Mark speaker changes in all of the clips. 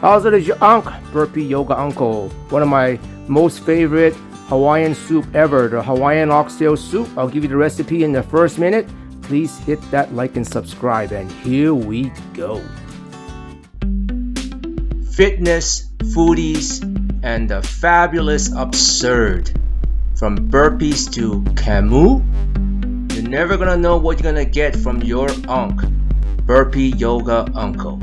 Speaker 1: How's it, is your Burpee Yoga Uncle? One of my most favorite Hawaiian soup ever, the Hawaiian Oxtail soup. I'll give you the recipe in the first minute. Please hit that like and subscribe, and here we go. Fitness, foodies, and the fabulous absurd. From burpees to Camus, you're never gonna know what you're gonna get from your Burpee Yoga Uncle.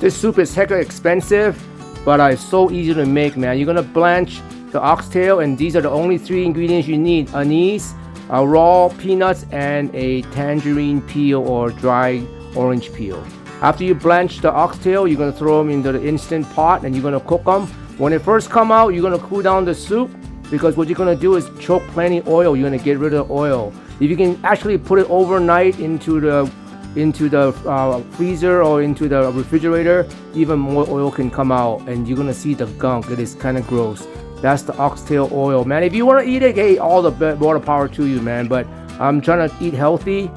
Speaker 1: This soup is hecka expensive, but it's so easy to make, man. You're gonna blanch the oxtail, and these are the only three ingredients you need: anise, raw peanuts, and a tangerine peel or dry orange peel. After you blanch the oxtail, you're gonna throw them into the instant pot, and you're gonna cook them. When they first come out, you're gonna cool down the soup, because what you're gonna do is choke plenty oil. You're gonna get rid of the oil. If you can actually put it overnight into the freezer or into the refrigerator, even more oil can come out, and you're gonna see the gunk. It is kind of gross. That's the oxtail oil, man. If you want to eat it, hey, all the more power to you, man. But I'm trying to eat healthy,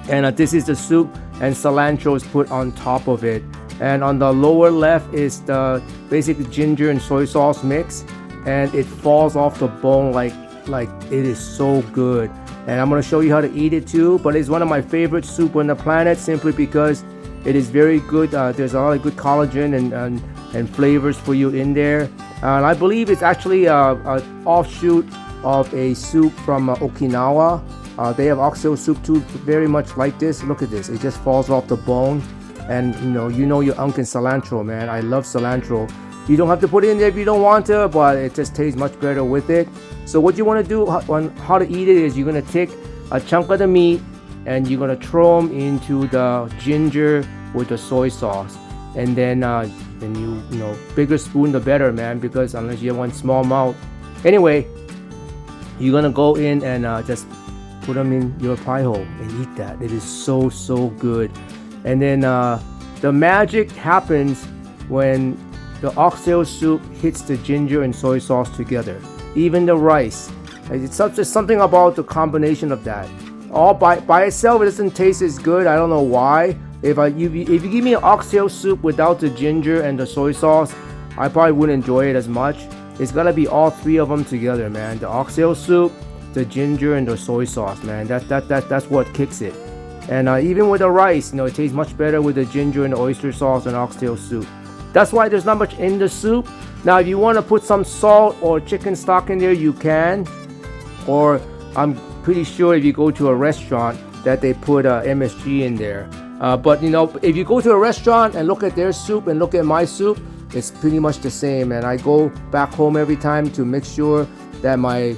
Speaker 1: and this is the soup, and cilantro is put on top of it. And on the lower left is the basic ginger and soy sauce mix, and it falls off the bone like it is so good. And I'm going to show you how to eat it too, but it's one of my favorite soup on the planet, simply because it is very good. There's a lot of good collagen and flavors for you in there. And I believe it's actually an offshoot of a soup from Okinawa. They have oxtail soup too, very much like this. Look at this, it just falls off the bone. And you know your and cilantro, man. I love cilantro. You don't have to put it in there if you don't want to, but it just tastes much better with it. So what you want to do on how to eat it is you're going to take a chunk of the meat and you're going to throw them into the ginger with the soy sauce. And then bigger spoon the better, man, because unless you have one small mouth. Anyway, you're going to go in and just put them in your pie hole and eat that. It is so good. And then the magic happens when the oxtail soup hits the ginger and soy sauce together. Even the rice. It's just something about the combination of that. All by itself, it doesn't taste as good. I don't know why. If you give me an oxtail soup without the ginger and the soy sauce, I probably wouldn't enjoy it as much. It's gotta be all three of them together, man. The oxtail soup, the ginger, and the soy sauce, man. That's what kicks it. And even with the rice, it tastes much better with the ginger and the oyster sauce and oxtail soup. That's why there's not much in the soup. Now, if you want to put some salt or chicken stock in there, you can. Or I'm pretty sure if you go to a restaurant that they put MSG in there. But if you go to a restaurant and look at their soup and look at my soup, it's pretty much the same. And I go back home every time to make sure that my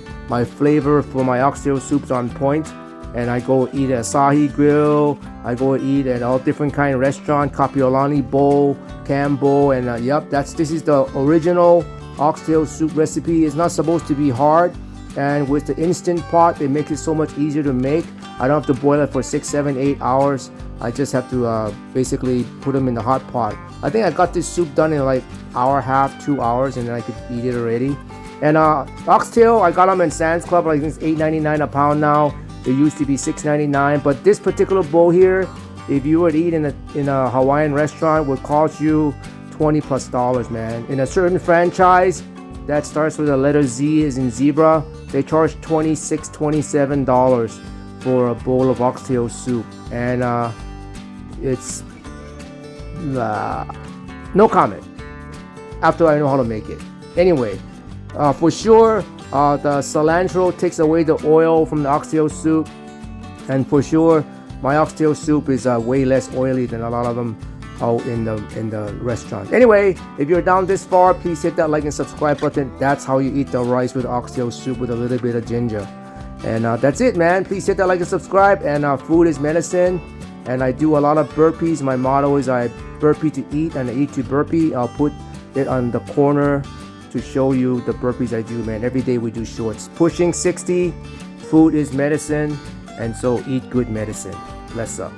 Speaker 1: flavor for my oxtail soup's on point. And I go eat at Asahi Grill. I go eat at all different kind of restaurant, kapiolani bowl, cam bowl, and this is the original oxtail soup recipe. It's not supposed to be hard, and with the instant pot, it makes it so much easier to make. I don't have to boil it for 6, 7, 8 hours. I just have to basically put them in the hot pot. I think I got this soup done in like hour and a half, 2 hours, and then I could eat it already. And oxtail, I got them in Sam's Club. I think it's $8.99 a pound now. It used to be $6.99, but this particular bowl here, if you were to eat in a Hawaiian restaurant, would cost you $20+, man. In a certain franchise that starts with the letter Z as in zebra, they charge $26, $27 for a bowl of oxtail soup, and it's no comment after I know how to make it. Anyway, for sure, the cilantro takes away the oil from the oxtail soup, and for sure my oxtail soup is way less oily than a lot of them out in the restaurant. Anyway, if you're down this far, please hit that like and subscribe button. That's how you eat the rice with oxtail soup with a little bit of ginger. And that's it, man. Please hit that like and subscribe. And food is medicine, and I do a lot of burpees. My motto is I burpee to eat and I eat to burpee. I'll put it on the corner to show you the burpees I do, man. Every day we do shorts. Pushing 60, food is medicine, and so eat good medicine. Bless up.